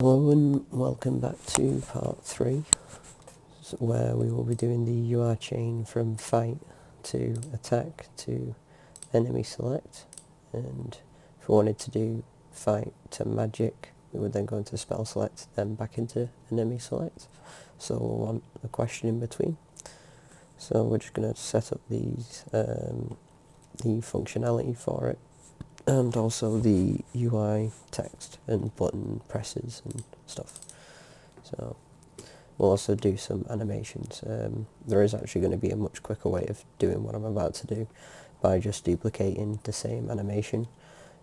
Hello and welcome back to part 3, where we will be doing the UI chain from fight to attack to enemy select, and if we wanted to do fight to magic we would then go into spell select, then back into enemy select, so we'll want a question in between. So we're just going to set up these, the functionality for it, and also the UI text and button presses and stuff. So we'll also do some animations. There is actually going to be a much quicker way of doing what I'm about to do by just duplicating the same animation.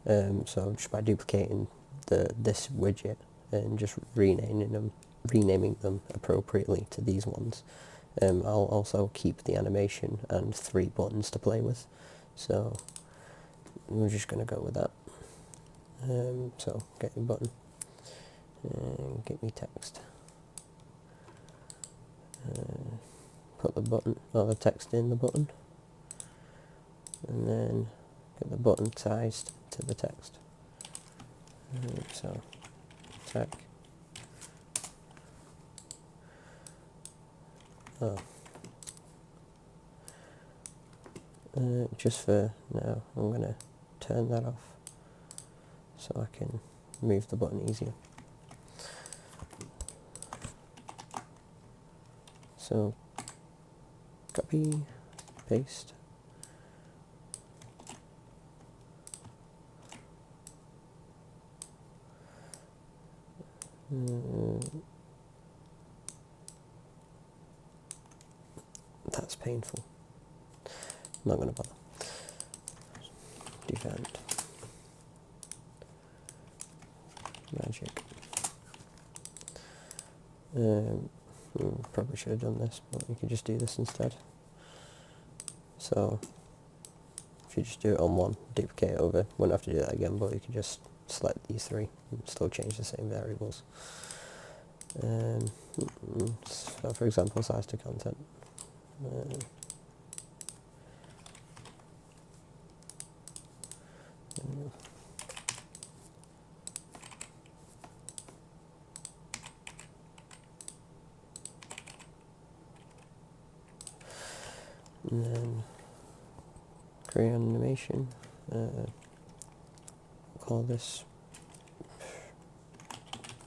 So just by duplicating this widget and just renaming them appropriately to these ones. I'll also keep the animation and 3 buttons to play with. So we're just going to go with that. So get your button and get me text. Put the button or the text in the button, and then get the button tied to the text. So attack. Just for now, I'm going to turn that off so I can move the button easier. So copy, paste. That's painful. I'm not going to bother. Defend. Magic. Probably should have done this, but you could just do this instead. So if you just do it on one, duplicate it over, wouldn't have to do that again, but you could just select these 3 and still change the same variables. So for example, size to content. And then create an animation. Call this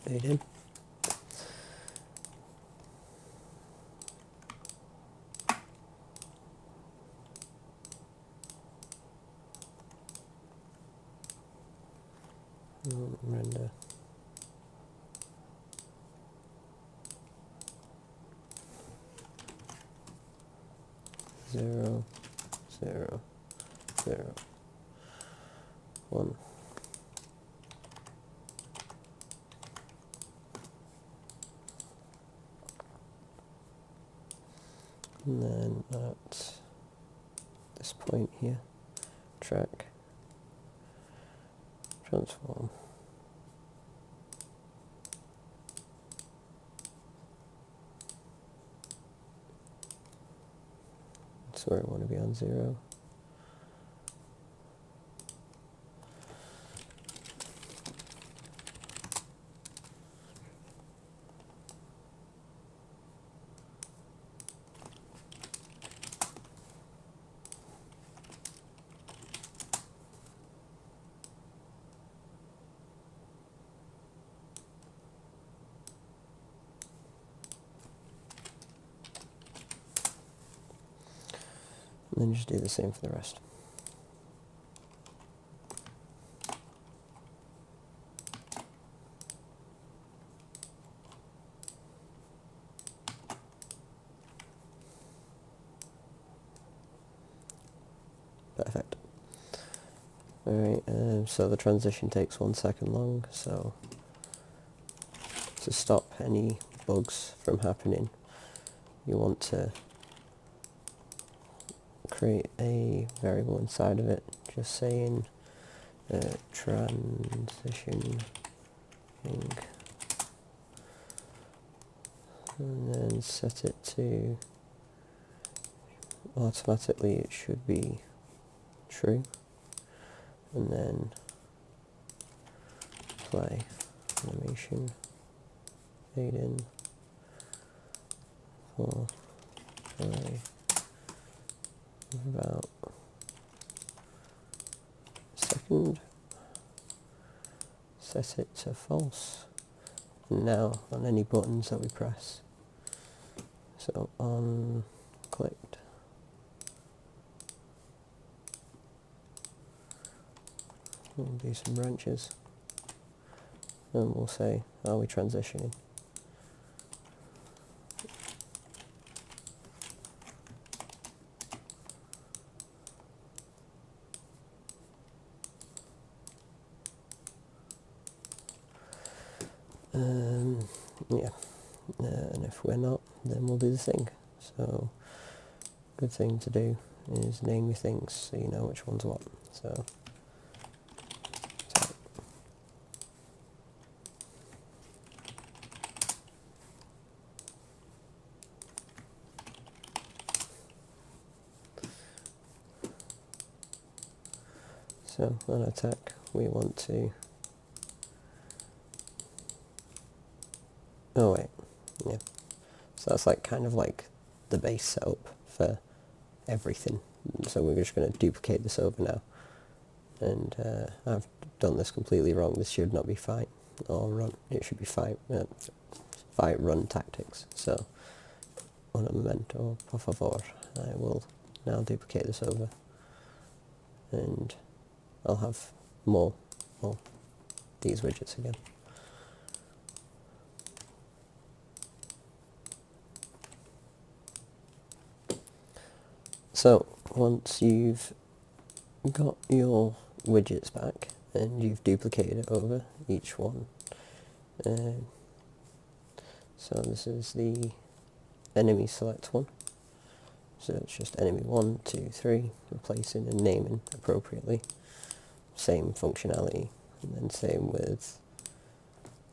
fade in. Render. Zero, 0, 0, 1. And then at this point here, track, transform. That's where I want to be on 0. And then just do the same for the rest. Perfect. Alright, so the transition takes 1 second long, so to stop any bugs from happening, you want to create a variable inside of it, just saying transition ing, and then set it to automatically it should be true, and then play animation. fade in for about a second, set it to false, and now on any buttons that we press, so on clicked, we'll do some branches, and we'll say, are we transitioning? Yeah, and if we're not, then we'll do the thing. So, good thing to do is name your things so you know which one's what. So on attack, we want to, oh wait, yeah, so that's like kind of like the base setup for everything. So we're just going to duplicate this over now, and I've done this completely wrong. This should not be fight or run, it should be fight run tactics. So un momento, por favor, I will now duplicate this over, and I'll have more, well, these widgets again. So once you've got your widgets back and you've duplicated it over each one, so this is the enemy select one, so it's just enemy 1, 2, 3, replacing and naming appropriately, same functionality, and then same with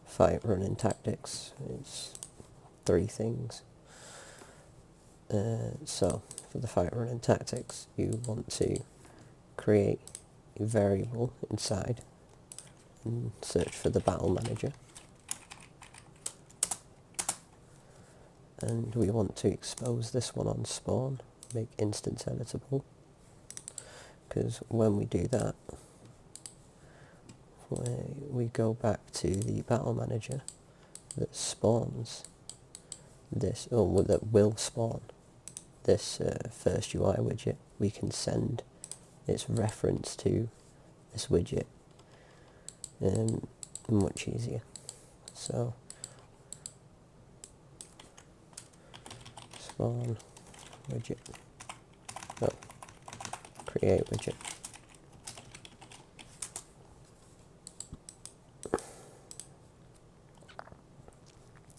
fight running tactics, it's 3 things. So for the fight running tactics, you want to create a variable inside and search for the battle manager, and we want to expose this one on spawn, make instance editable, because when we do that, we go back to the battle manager that spawns this, or that will spawn this first UI widget, we can send its reference to this widget much easier. So spawn widget, create widget,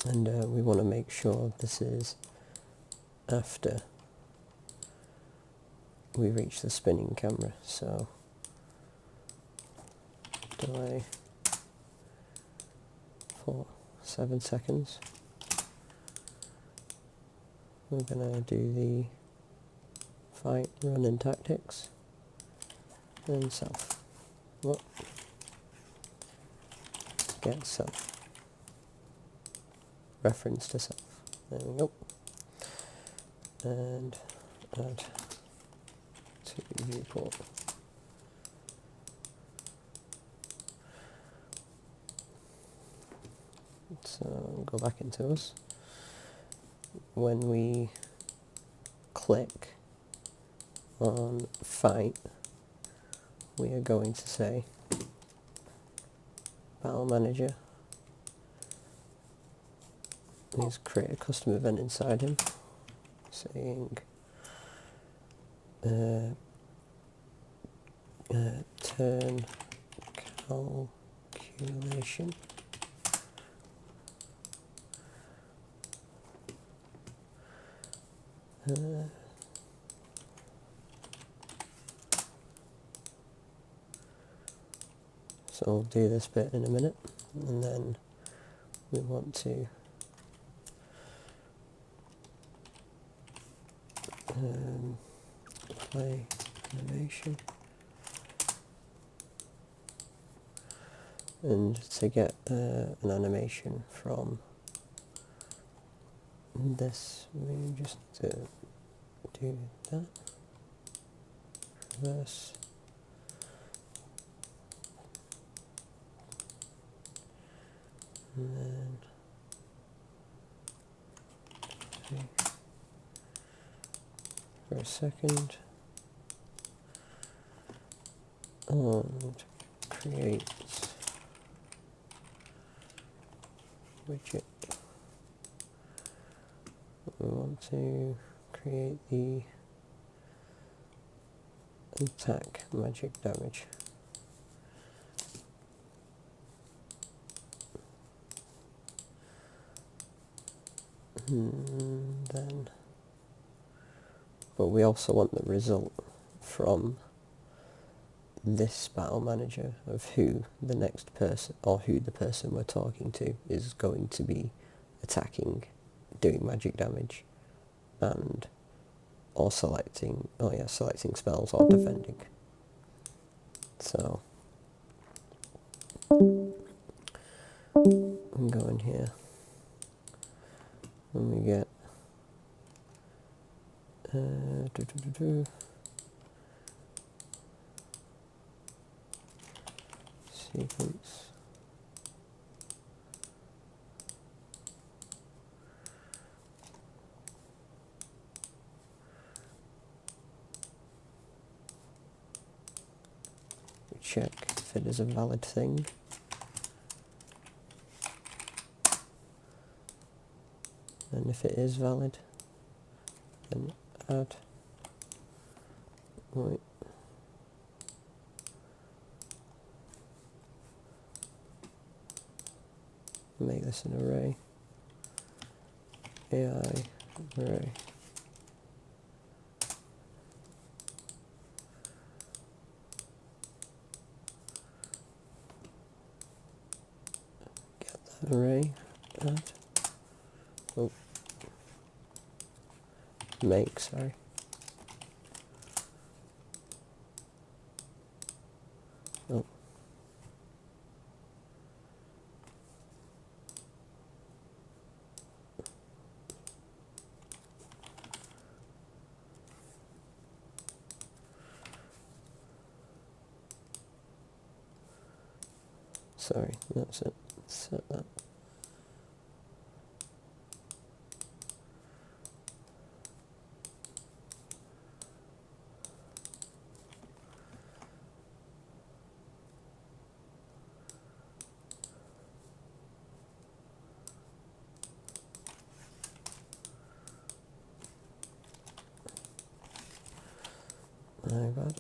and we want to make sure this is after we reach the spinning camera, so delay for 7 seconds. We're going to do the fight running tactics and self. What? Get self. Reference to self. There we go. And add to viewport. So go back into us. When we click on fight, we are going to say battle manager, please create a custom event inside him saying turn calculation so we'll do this bit in a minute, and then we want to play animation, and to get an animation from this, we just do that, reverse, and then for a second, and create widget. We want to create the attack magic damage. Then, but we also want the result from this battle manager of who the next person, or who the person we're talking to is going to be attacking, doing magic damage, and or selecting spells or defending. So I'm going here, and we get sequence. We check if it is a valid thing. And if it is valid, then add. Right. Make this an array. AI array. Get that array. Add. Oh. Make, sorry. Oh. Sorry, that's it. Set that. My bad.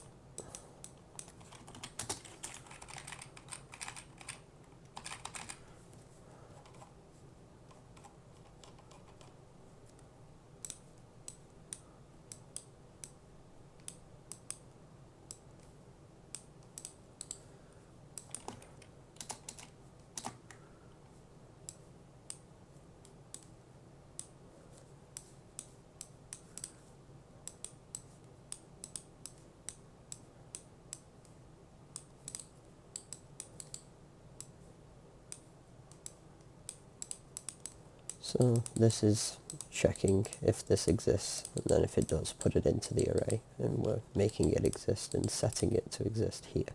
So this is checking if this exists, and then if it does, put it into the array, and we're making it exist and setting it to exist here.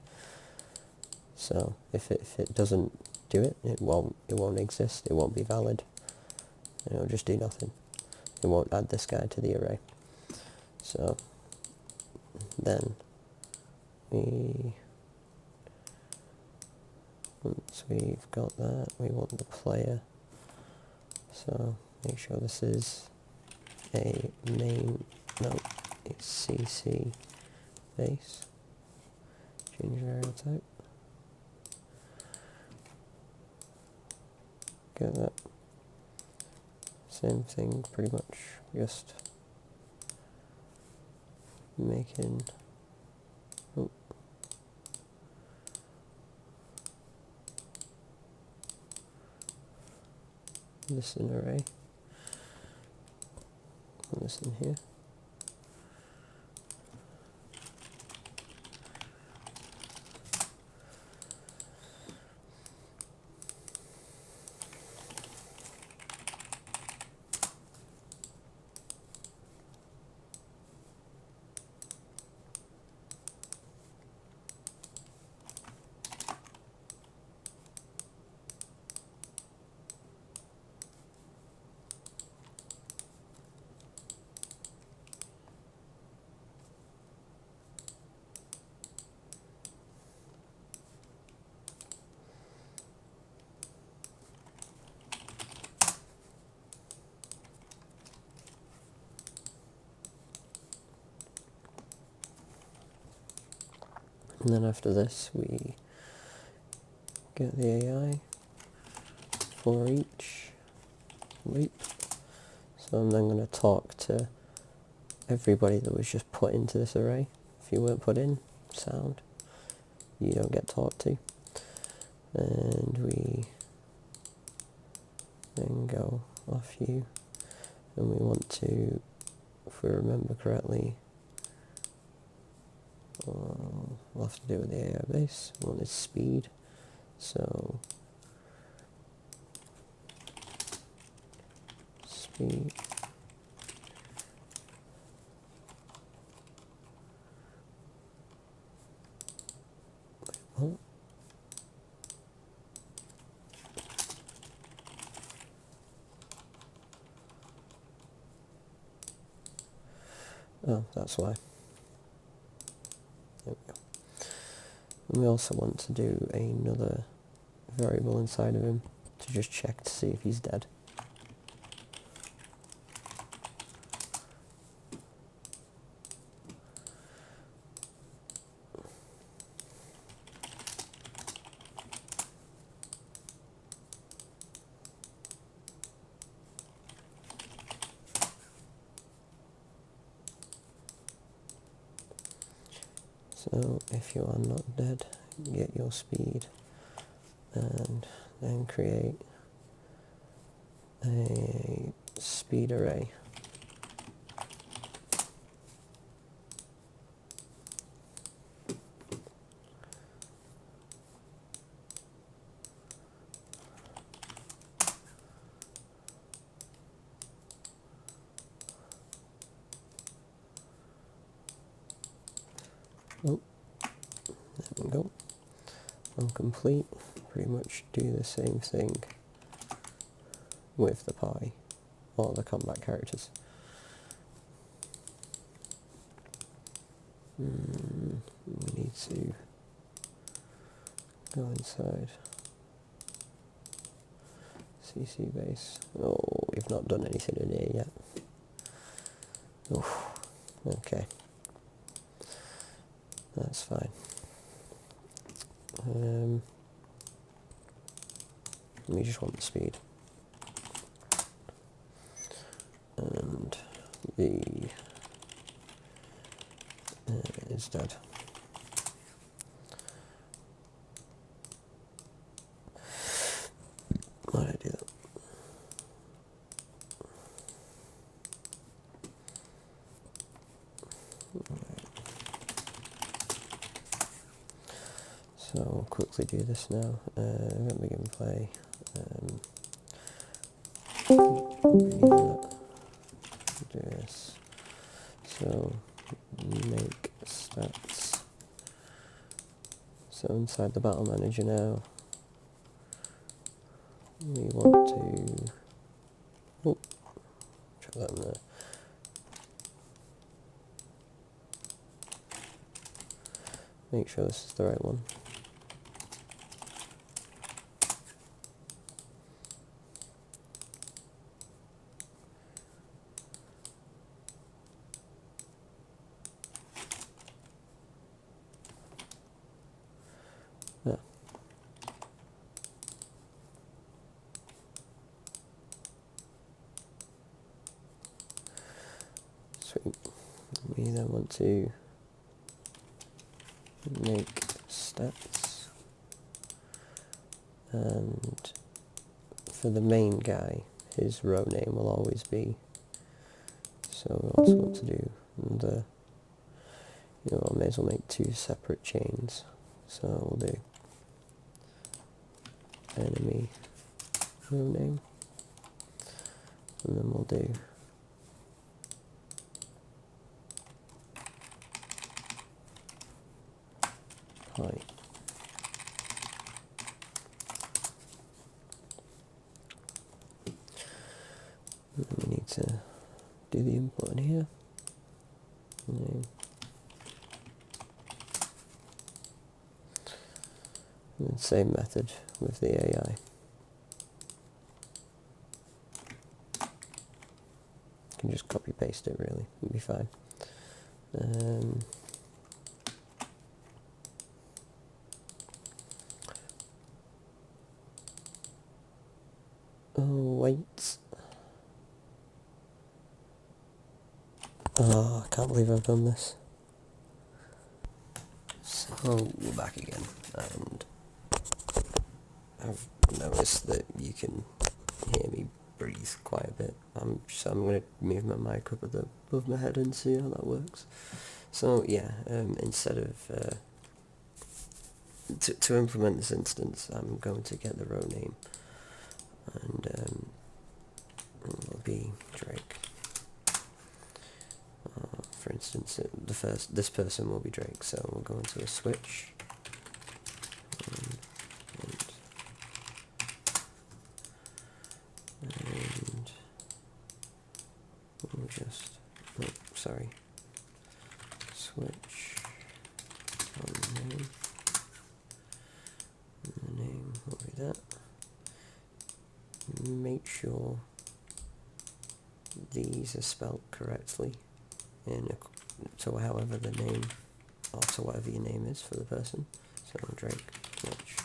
So if it doesn't do it, it won't exist, it won't be valid, and it'll just do nothing. It won't add this guy to the array. So then once we've got that, we want the player. So make sure this is a main, no, it's CC base, change variable type, get that, same thing pretty much, just making, this an array, put this in here. And then after this we get the AI for each loop. So I'm then going to talk to everybody that was just put into this array. If you weren't put in, sound, you don't get talked to. And we then go off you, and we want to, if we remember correctly, we'll have to do with the AI base. We want its speed, so speed oh, that's why. There we go. And we also want to do another variable inside of him to just check to see if he's dead. So if you are not dead, get your speed, and then create a speed array. Oh, there we go. On complete, pretty much do the same thing with the pie or the combat characters. We need to go inside CC base. Oh, we've not done anything in here yet. Oh, okay. That's fine. We just want the speed. And the is dead. Why did I do that? So we'll quickly do this now. Event begin play. Do this. So make stats. So inside the battle manager now, we want to. Oh, chuck that in there. Make sure this is the right one. Yeah. Sweet. We then want to make stats, and for the main guy, his row name will always be. So we also want to do the, I may as well make two separate chains. So we'll do enemy row name, and then we'll do hi. And then we need to do the input in here. Name. And then same method with the AI. You can just copy paste it really, it'll be fine. Oh, wait. Oh, I can't believe I've done this. So, we're back again, and I've noticed that you can hear me breathe quite a bit. So I'm going to move my mic up above my head and see how that works. So yeah, instead of to implement this instance, I'm going to get the row name, and it will be Drake. For instance, this person will be Drake. So we'll go into a switch, and we'll just switch on the name. And the name will be that. Make sure these are spelled correctly to however the name, or to whatever your name is for the person. So Drake, switch,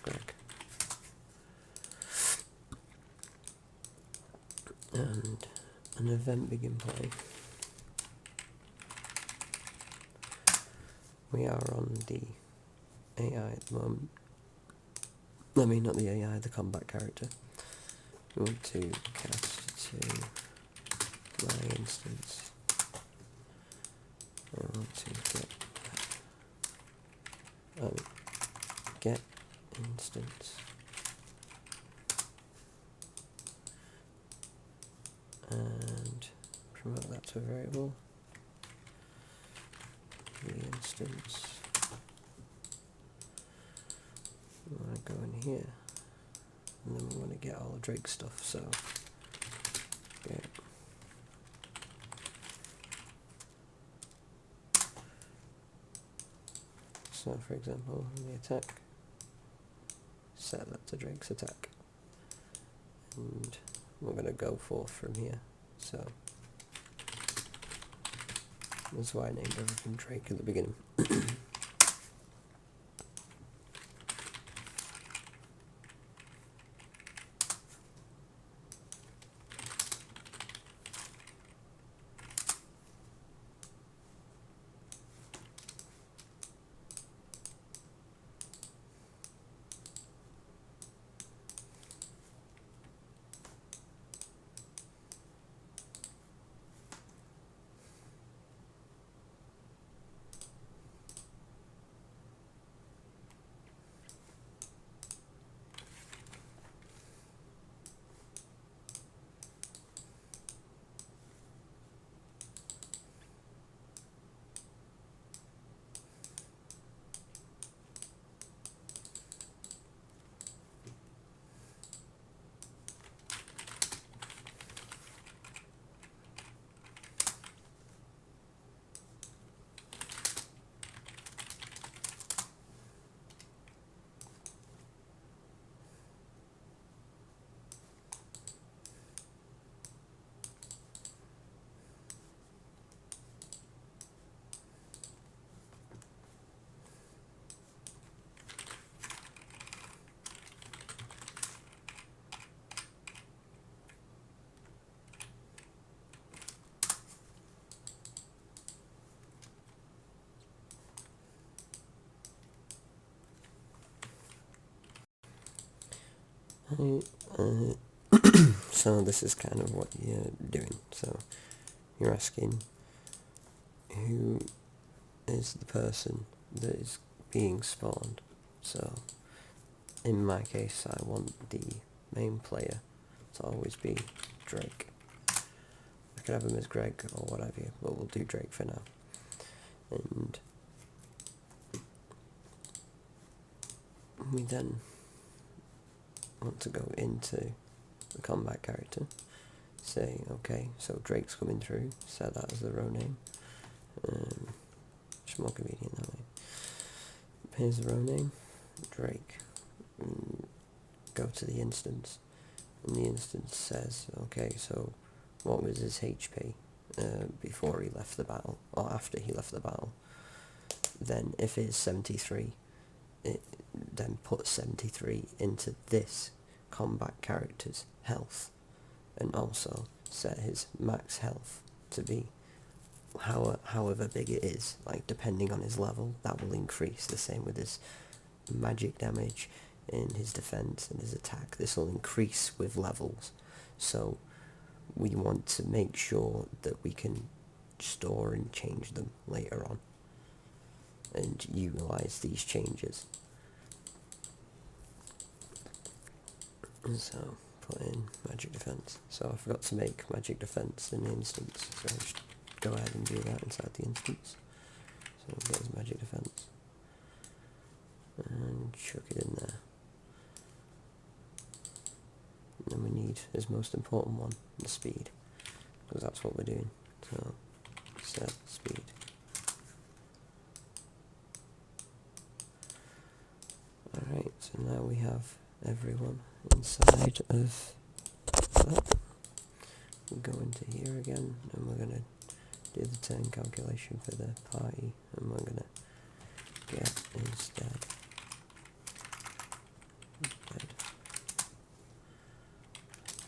Greg, and an event begin play. We are on the AI at the moment. I mean, not the AI, the combat character. We want to cast to my instance. I want to get instance, and promote that to a variable. The instance. We want to go in here, and then we want to get all the Drake stuff. So get So for example, the attack, set that to Drake's attack, and we're going to go forth from here. So that's why I named everything Drake at the beginning. So this is kind of what you're doing. So you're asking who is the person that is being spawned. So in my case, I want the main player to always be Drake. I could have him as Greg or whatever, but we'll do Drake for now. And we then want to go into the combat character, say okay, so Drake's coming through, set that as the row name, just more convenient that way. Here's the row name, Drake, go to the instance, and the instance says okay, so what was his HP before he left the battle, or after he left the battle. Then if it's 73, then put 73 into this combat character's health, and also set his max health to be however big it is, like depending on his level, that will increase. The same with his magic damage and his defense and his attack. This will increase with levels. So we want to make sure that we can store and change them later on and utilize these changes. So put in magic defense. So I forgot to make magic defense in the instance, so I'll just go ahead and do that inside the instance. So we'll get his magic defense and chuck it in there. And then we need his most important one, the speed, because that's what we're doing. So set speed. Alright, so now we have everyone inside of that. We'll go into here again, and we're going to do the turn calculation for the party, and we're going to get instead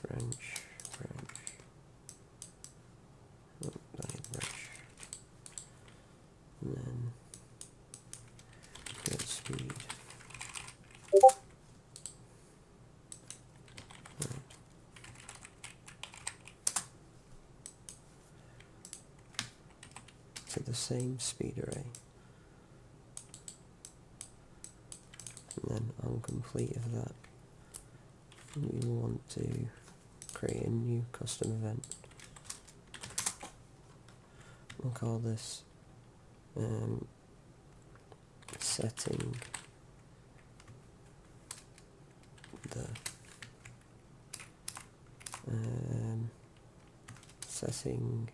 branch, oh, don't need the branch, and then get speed. To the same speed array, and then on complete of that we want to create a new custom event. We'll call this setting the setting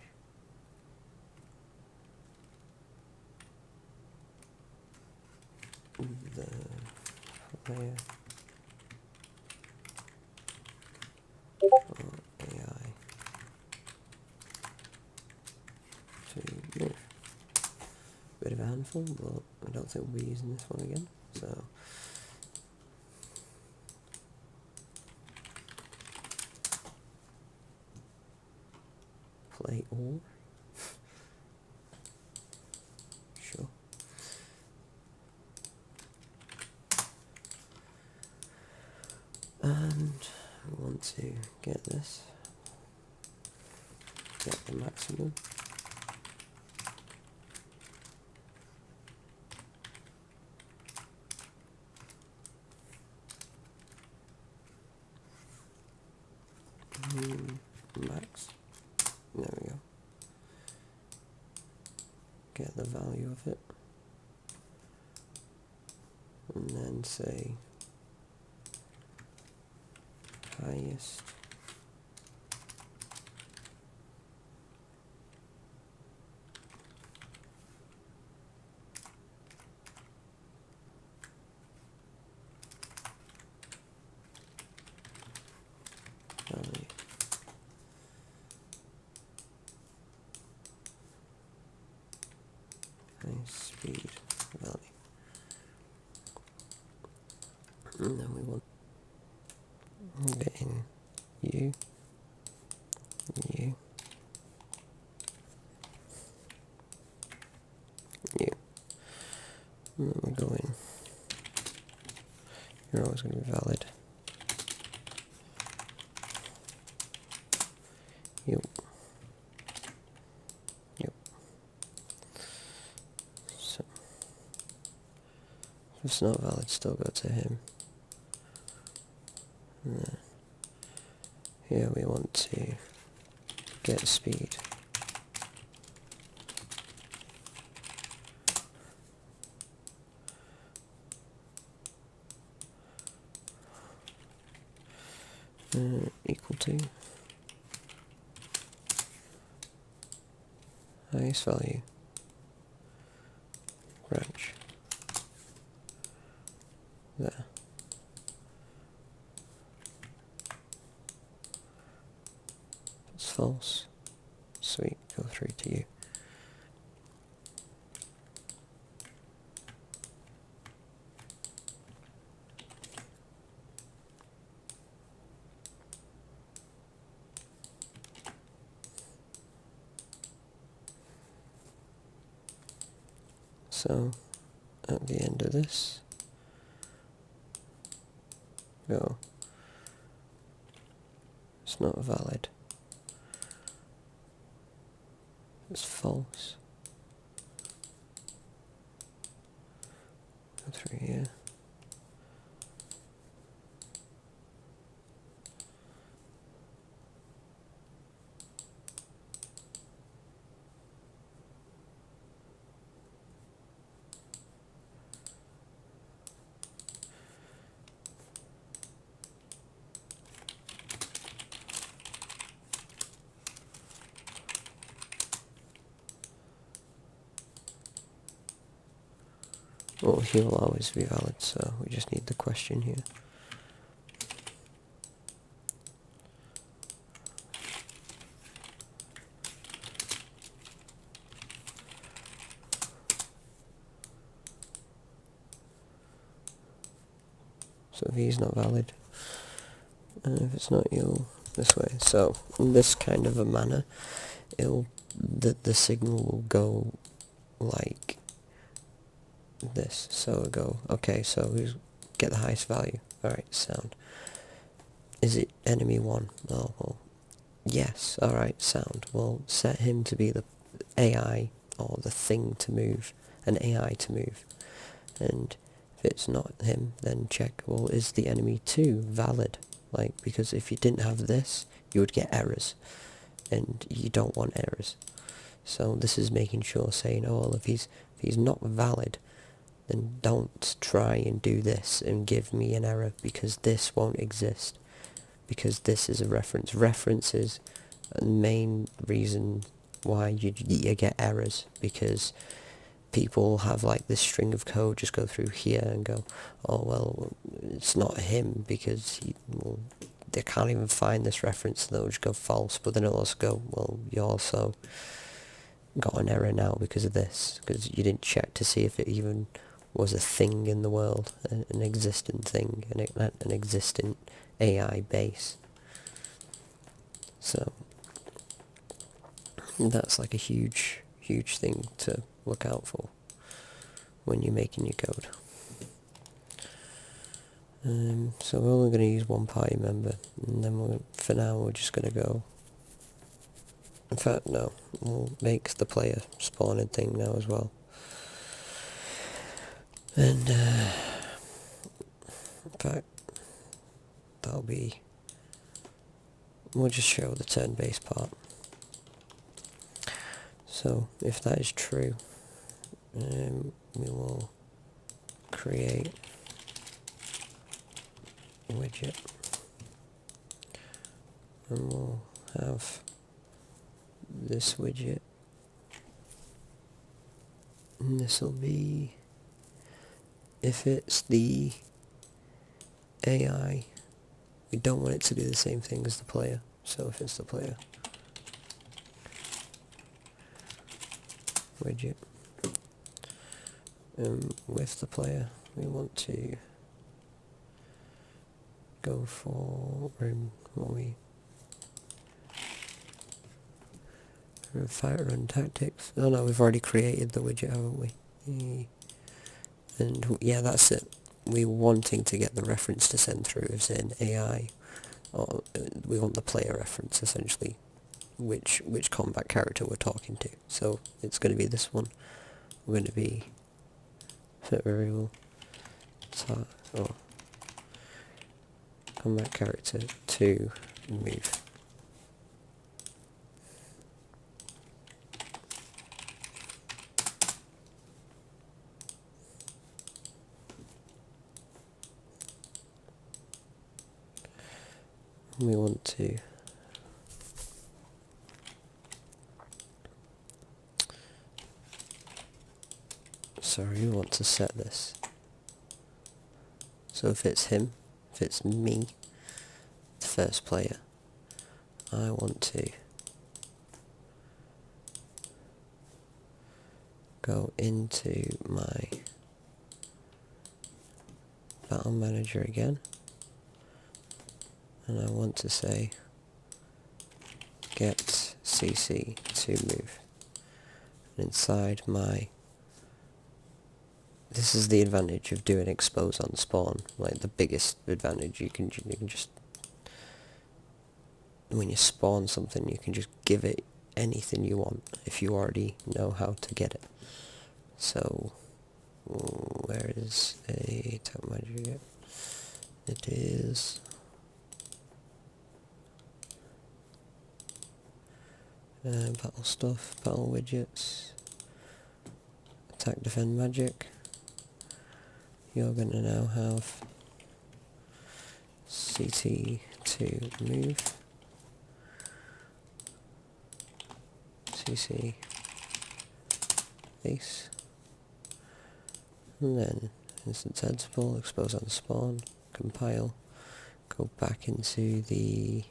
the player or AI to move. Bit of a handful, but I don't think we'll be using this one again. So play all. Sure. And we want to get this, get the maximum. Max. There we go. Get the value of it. And then say highest value. Highest speed value. And then we want getting U, U, U. And then we go in. You're always going to be valid. U. U. So if it's not valid, still go to him. And then here we want to get speed. Equal to highest value branch there. It's false. Sweet, go through to you. So at the end of this, go, it's not valid, it's false. Go through here. Well, he will always be valid, so we just need the question here. So if he's not valid, and if it's not, you'll this way. So in this kind of a manner, the signal will go like this. So it'll go, okay, so who's get the highest value? Alright, sound. Is it enemy 1? Oh, well, yes, alright, sound. Well, set him to be the AI, or the thing to move, an AI to move. And if it's not him, then check, well, is the enemy 2 valid? Like, because if you didn't have this, you would get errors, and you don't want errors. So this is making sure, saying, oh, well, if he's not valid, then don't try and do this and give me an error, because this won't exist, because this is a reference. Reference is the main reason why you get errors, because people have like this string of code just go through here and go, oh well, it's not him because they can't even find this reference, so they'll just go false. But then it'll also go, well, you also got an error now because of this, because you didn't check to see if it even was a thing in the world, an existent thing, an existent AI base. So that's like a huge thing to look out for when you're making your code. So we're only going to use one party member, and then for now we're just going to go, in fact no, we'll make the player spawning thing now as well. And in fact we'll just show the turn-based part. So if that is true, we will create a widget, and we'll have this widget, and this will be, if it's the AI, we don't want it to do the same thing as the player. So if it's the player widget, with the player, we want to go for fighter run tactics. Oh no, we've already created the widget, haven't we? And yeah, that's it. We're wanting to get the reference to send through as an AI, or we want the player reference essentially, which combat character we're talking to. So it's going to be this one. We're going to be set variable combat character to move. We want to we want to set this. So if it's him, if it's me, the first player, I want to go into my battle manager again, and I want to say get CC to move. And inside my this is the advantage of doing expose on spawn. Like the biggest advantage, you can just, when you spawn something, you can just give it anything you want if you already know how to get it. So where is a tap magic? It is battle stuff, battle widgets, attack, defend, magic. You're going to now have CT to move, CC base, and then instant sensible, expose on spawn, compile, go back into the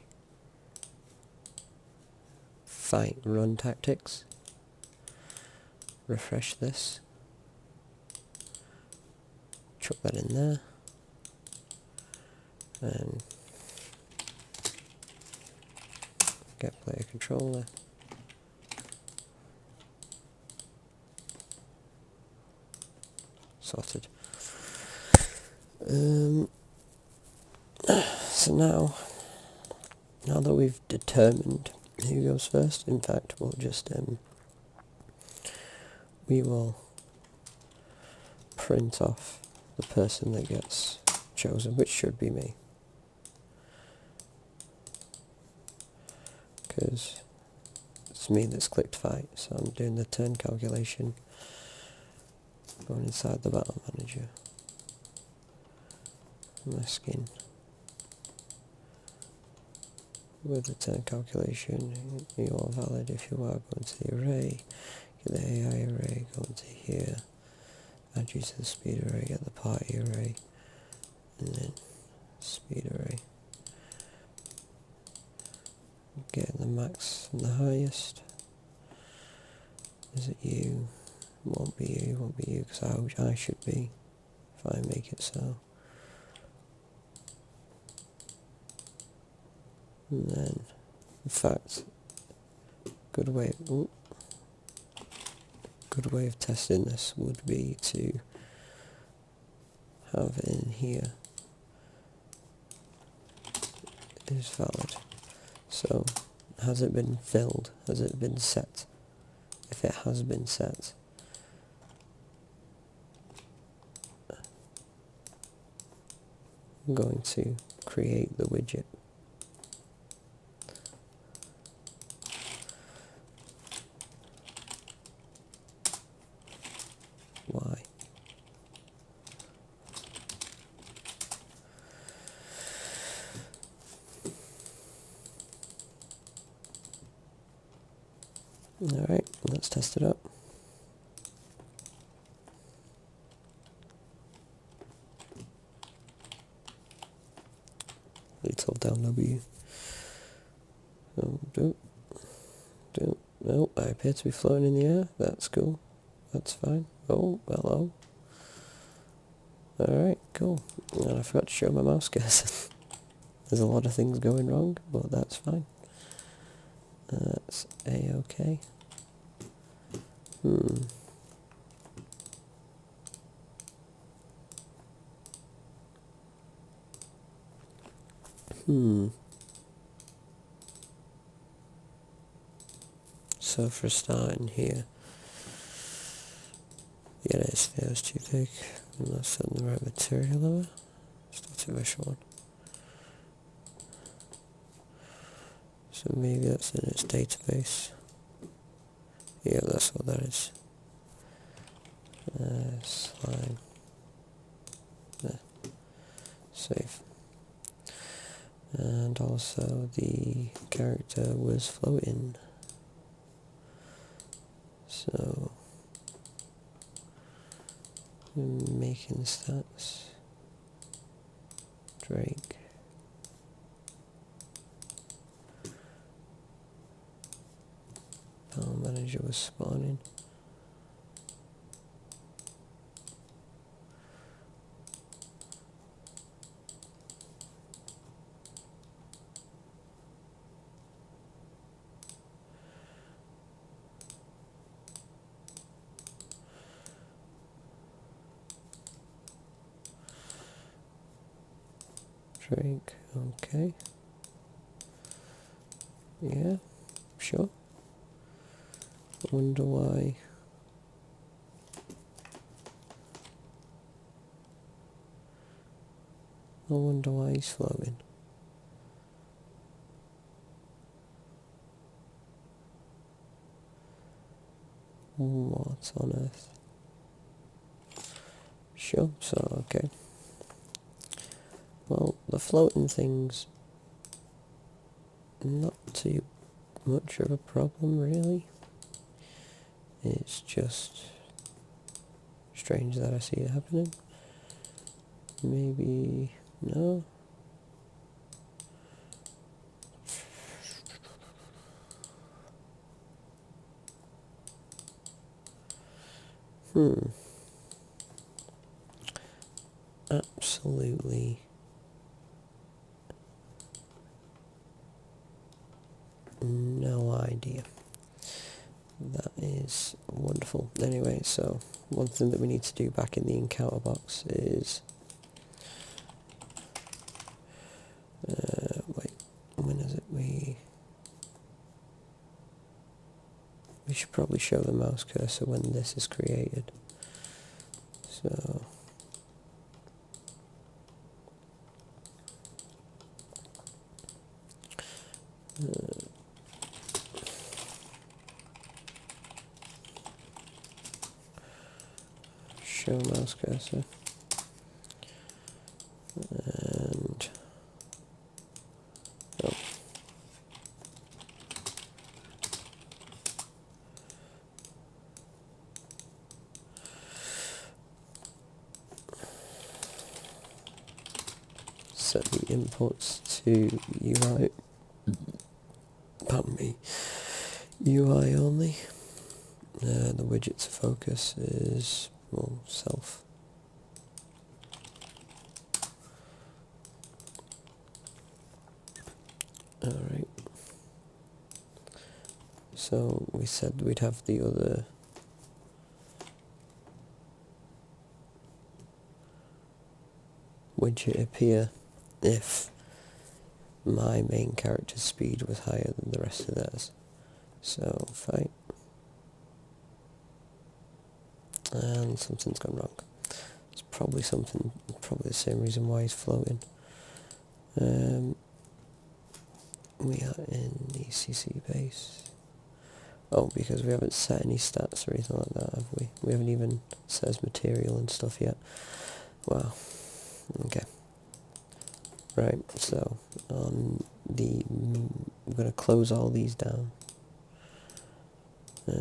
fight run tactics, refresh this, chuck that in there, and get player controller, sorted. So now that we've determined who goes first, in fact we'll just we will print off the person that gets chosen, which should be me, because it's me that's clicked fight. So I'm doing the turn calculation, going inside the battle manager, my skin. With the turn calculation, you are valid if you are going to the array, get the AI array, go into here, add you to the speed array, get the party array, and then speed array. Get the max and the highest. Is it you? Won't be you, won't be you, because I should be, if I make it so. And then, in fact, good way of testing this would be to have it in here is valid. So, has it been filled? Has it been set? If it has been set, I'm going to create the widget. Why? Alright, let's test it up. Let's hold down W. No, I appear to be floating in the air. That's cool. That's fine. Oh, hello. Alright, cool. And I forgot to show my mouse cursor. There's a lot of things going wrong, but that's fine. That's A-okay. So for starting here, the edit sphere is too big. I'm not setting the right material over. Start to measure one. So maybe that's in its database. Yeah, that's what that is. Slime. There. Save. And also the character was floating. So making stats. Drake. Battle manager was spawning. Drake, okay. Yeah, sure. I wonder why. I wonder why he's floating. What on earth? Sure, so okay. Well, the floating thing's not too much of a problem, really. It's just strange that I see it happening. Maybe... no? Absolutely no idea. That is wonderful. Anyway, so one thing that we need to do back in the encounter box is... wait, when is it? We should probably show the mouse cursor when this is created. So... show mouse cursor. And... oh. Set the inputs to UI, pardon me, UI only. The widget to focus is, well, self. Alright. So we said we'd have the other widget appear if my main character's speed was higher than the rest of theirs. So, fight. And something's gone wrong. It's probably the same reason why he's floating. We are in the CC base. Oh, because we haven't set any stats or anything like that, have we? We haven't even set his material and stuff yet. Wow. Okay. Right, so on the... I'm going to close all these down. We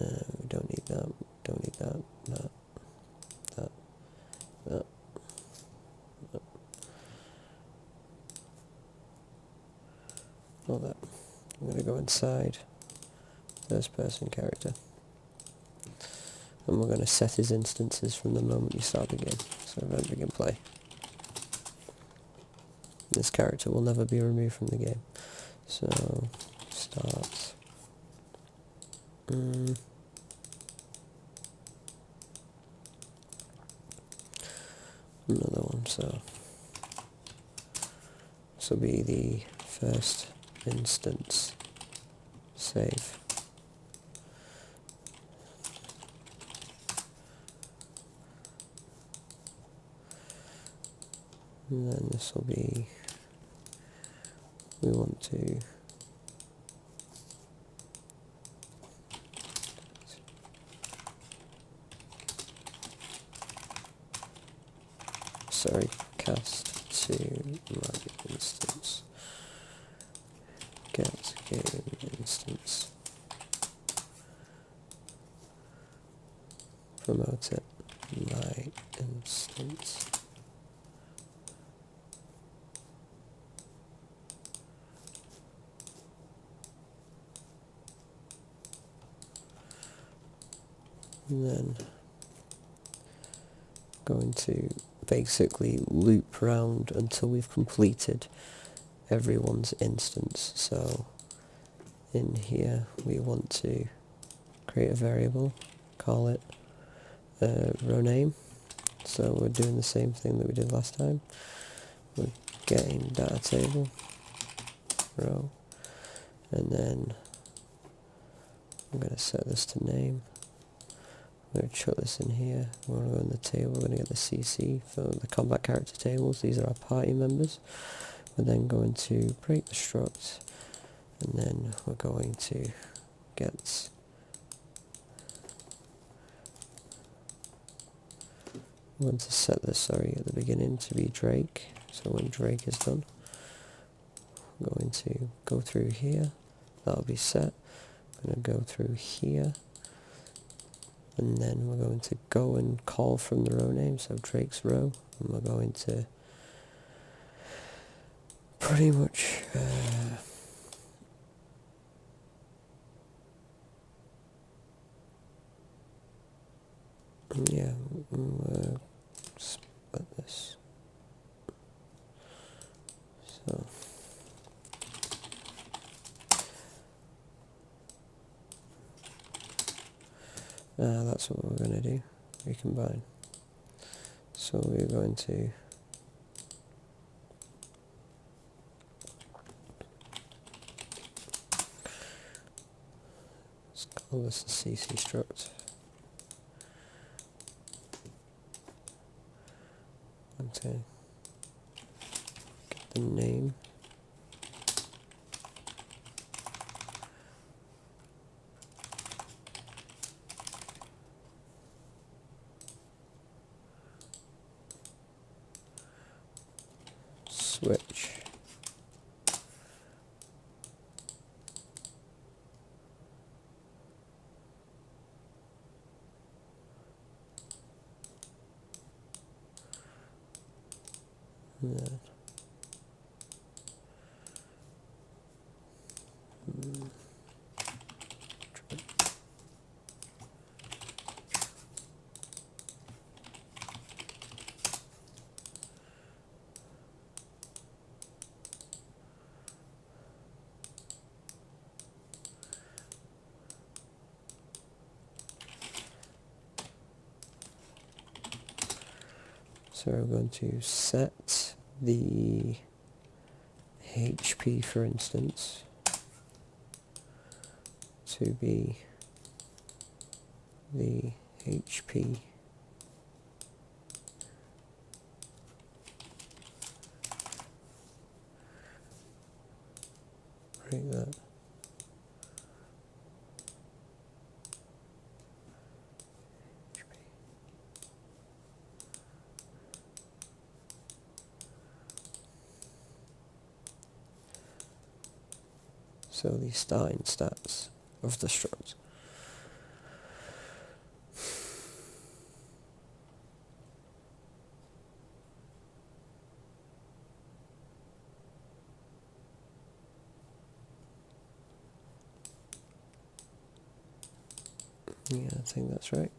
don't need that, don't need that, that. All that. I'm going to go inside first person character. And we're going to set his instances from the moment you start the game. So event begin play. This character will never be removed from the game. So, start. Another one, so this will be the first instance save. And then this will be, we want to cast to my instance, get game instance, promote it, my instance. And then going to basically loop round until we've completed everyone's instance. So in here we want to create a variable, call it row name. So we're doing the same thing that we did last time. We're getting data table row, and then I'm going to set this to name. I'm going to chuck this in here. We're going to go in the table, we're going to get the CC for the combat character tables. These are our party members. We're then going to break the struct, and then we're going to get I want to set this, at the beginning to be Drake. So when Drake is done, I'm going to go through here. That'll be set. I'm going to go through here, and then we're going to go and call from the row name, so Drake's row, and we're going to pretty much yeah, split this. So that's what we're going to do, recombine. So we're going to let's call this the CC struct. Okay. Get the name. Switch. And then so we're going to set the HP, for instance, to be the HP break that. So the starting stats of the struct. Yeah, I think that's right.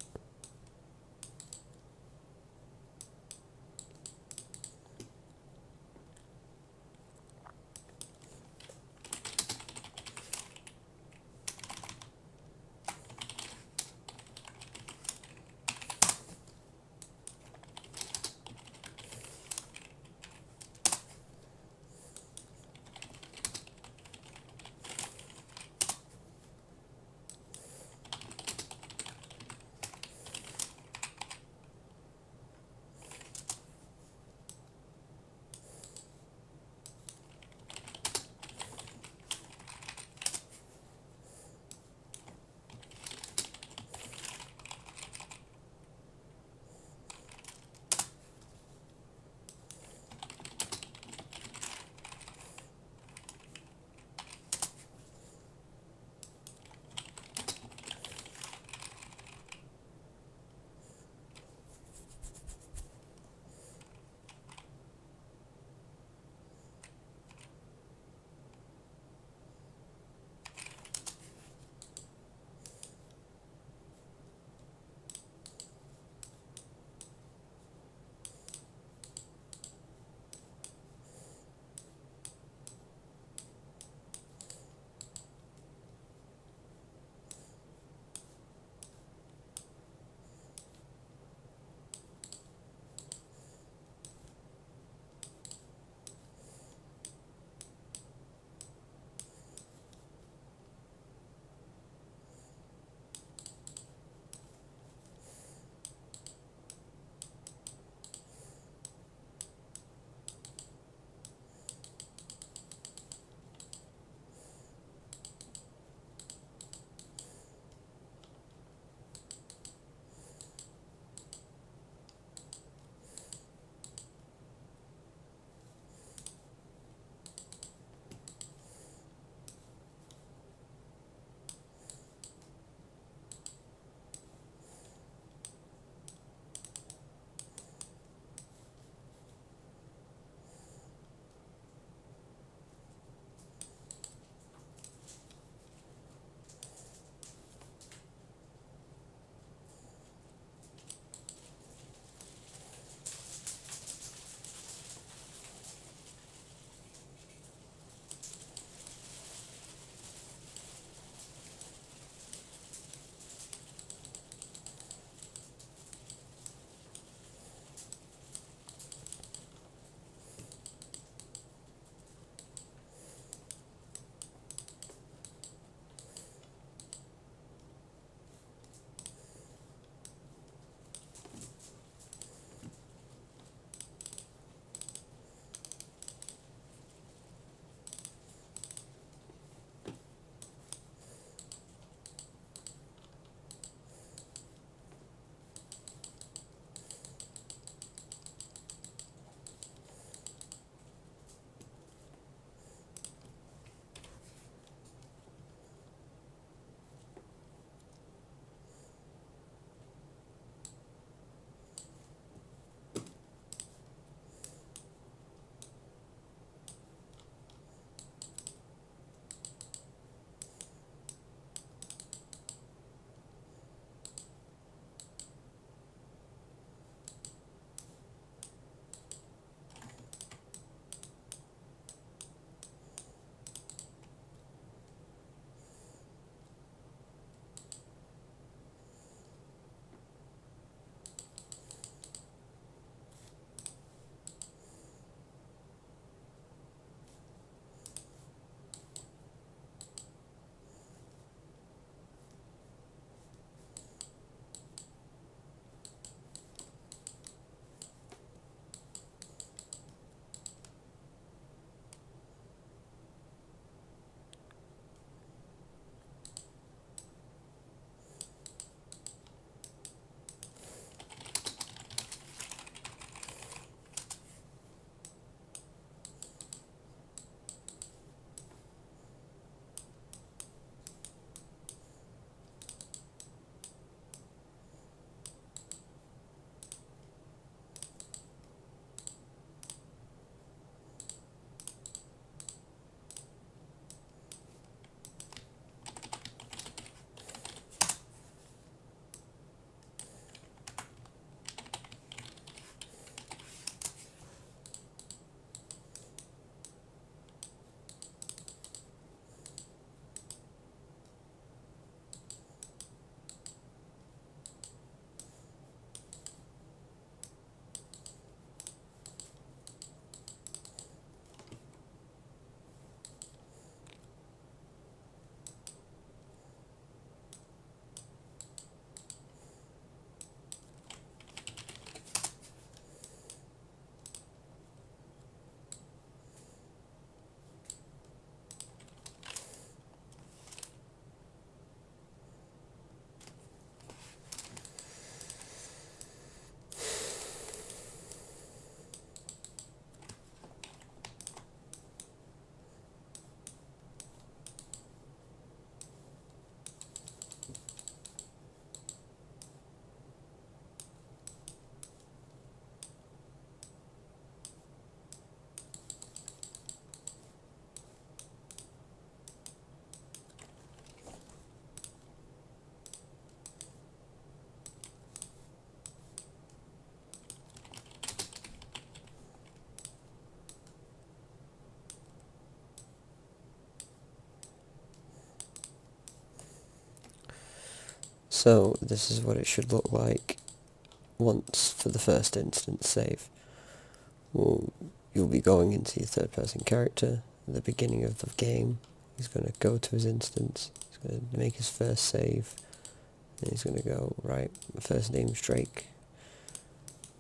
So this is what it should look like once for the first instance save. You'll be going into your third person character at the beginning of the game. He's going to go to his instance, he's going to make his first save, and he's going to go, right, my first name's Drake,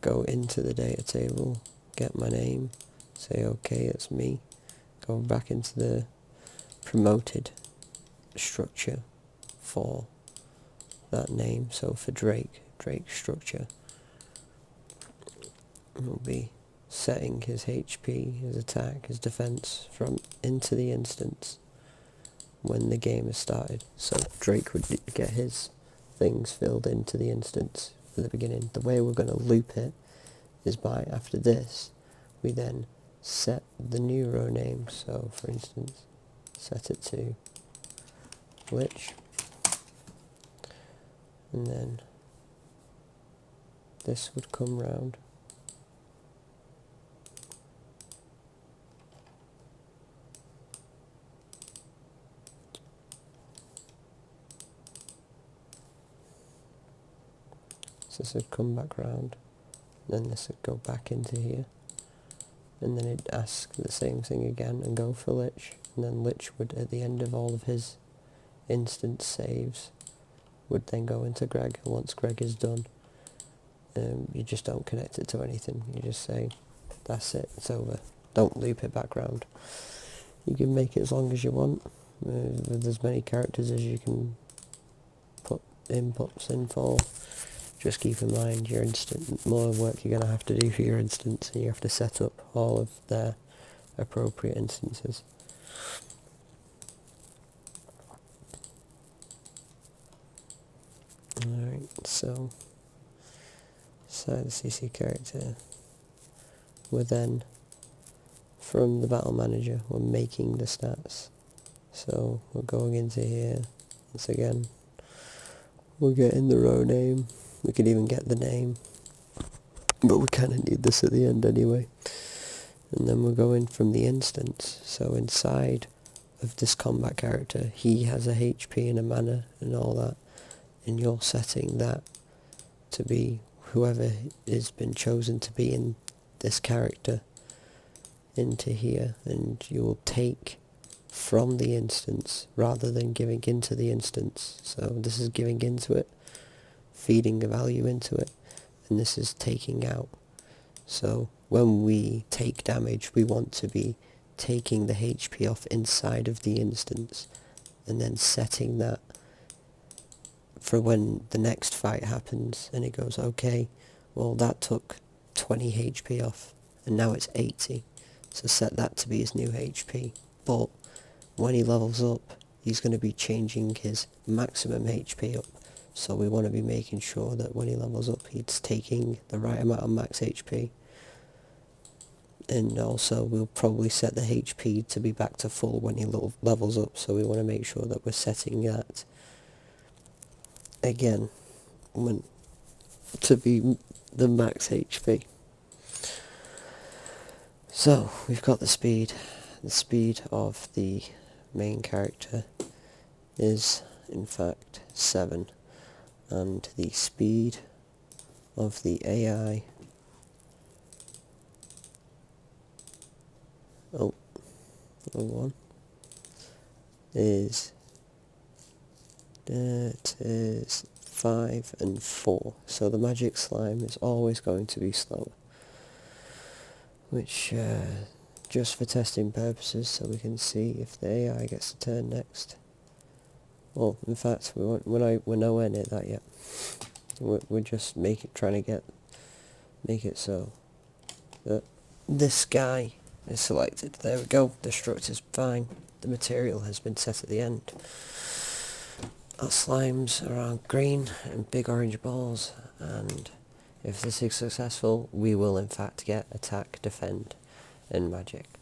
go into the data table, get my name, say okay, it's me, go back into the promoted structure for that name. So for Drake structure, we'll be setting his HP, his attack, his defense from into the instance when the game has started. So Drake would get his things filled into the instance at the beginning. The way we're going to loop it is by, after this, we then set the new row name. So for instance, set it to Lich, and then this would come round. So this would come back round, then this would go back into here, and then it'd ask the same thing again and go for Lich, and then Lich would, at the end of all of his instance saves, would then go into Greg, and once Greg is done, you just don't connect it to anything. You just say, that's it, it's over. Don't loop it back round. You can make it as long as you want, with as many characters as you can put inputs in for. Just keep in mind your more work you're going to have to do for your instance, and you have to set up all of their appropriate instances. Alright, so inside the CC character, we're then, from the battle manager, we're making the stats. So we're going into here, once again, we're getting the row name. We could even get the name, but we kind of need this at the end anyway. And then we're going from the instance, so inside of this combat character, he has a HP and a mana and all that, and you're setting that to be whoever has been chosen to be in this character into here, and you'll take from the instance rather than giving into the instance. So this is giving into it, feeding a value into it, and this is taking out. So when we take damage, we want to be taking the HP off inside of the instance and then setting that for when the next fight happens, and it goes, okay, well that took 20 HP off and now it's 80, so set that to be his new HP. But when he levels up, he's going to be changing his maximum HP up. So we want to be making sure that when he levels up, he's taking the right amount of max HP. And also we'll probably set the HP to be back to full when he levels up. So we want to make sure that we're setting that again to be the max HP. So we've got the speed. The speed of the main character is in fact 7. And the speed of the AI, wrong one, is 5 and 4. So the magic slime is always going to be slower, which just for testing purposes, so we can see if the AI gets to turn next. Well, in fact, we're nowhere near that yet. We're just trying to make it so that this guy is selected. There we go. The struct is fine. The material has been set at the end. Our slimes are green and big orange balls, and if this is successful, we will in fact get attack, defend, and magic.